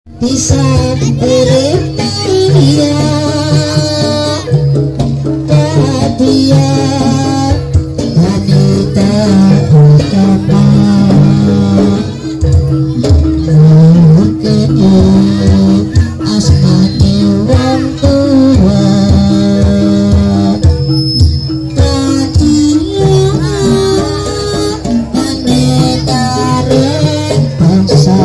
bisa berpihak dia wanita utama asmane wong tua wanita bangsa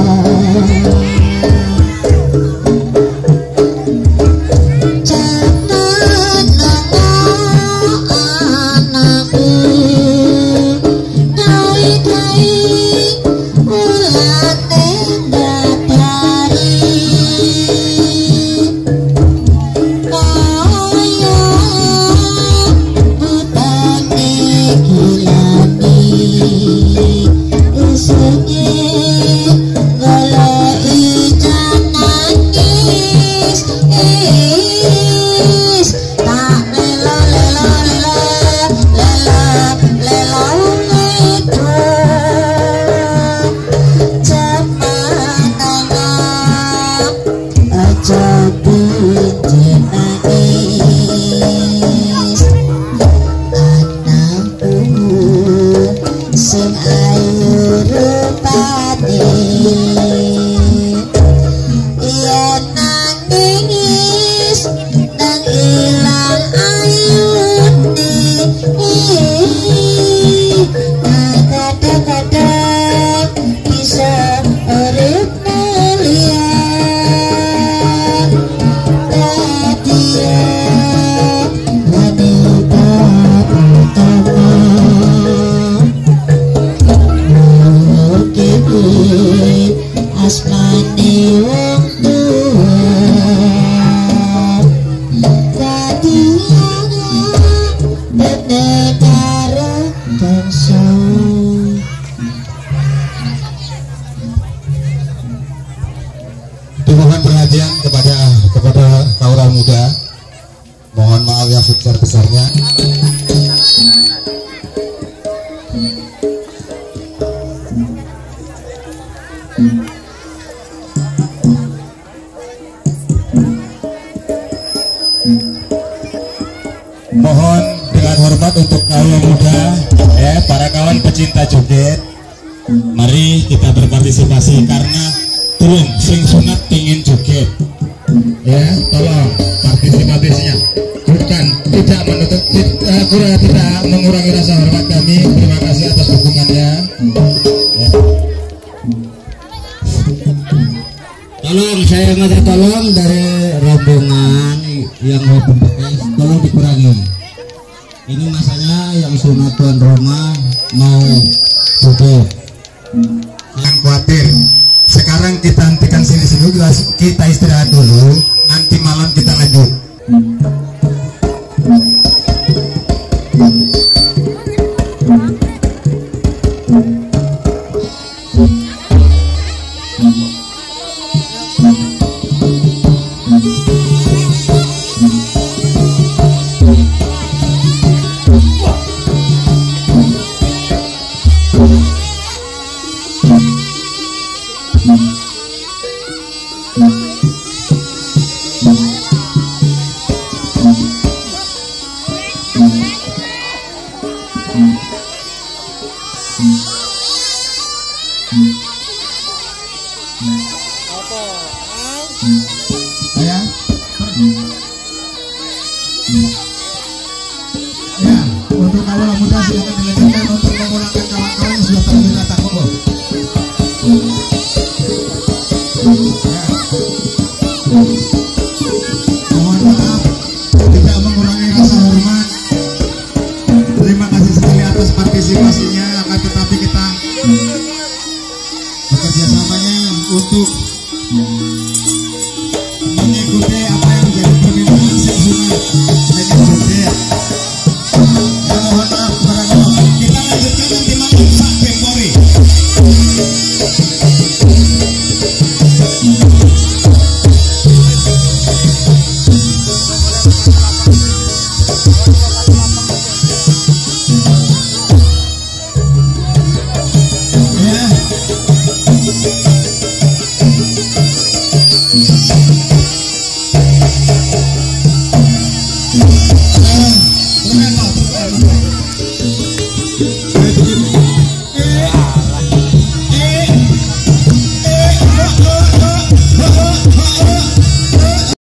asmane wong tua dadi negara bangsa. Dimohon perhatian kepada kaula muda, mohon maaf yang sebesar-besarnya. Mohon dengan hormat untuk kaula muda, para kawan pecinta joget, mari kita berpartisipasi karena turun sing sunat ingin joget, ya tolong partisipasinya, bukan tidak menutup, tidak mengurangi rasa hormat kami. Terima kasih atas dukungannya. Ya. Tolong saya minta tolong dari rombongan yang mau berbekas, tolong dikurangi. Ini masanya yang sunat tuan rumah mau joget. Jangan khawatir. Sekarang kita hentikan sini dulu, kita istirahat dulu. Nanti malam kita lanjut. Ya, untuk kawan muda silakan dilanjutkan untuk memulangkan kawan-kawan yang sudah terlanjur datang, monggo. Mohon maaf tidak mengurangi rasa hormat. Terima kasih sekali atas partisipasinya, akan tetapi kita bekerja samanya untuk mengikuti apa yang menjadi permintaan sing sunat dengan joget. Ya mohon maaf kepada kita lanjutkan nanti malam sak Bempori.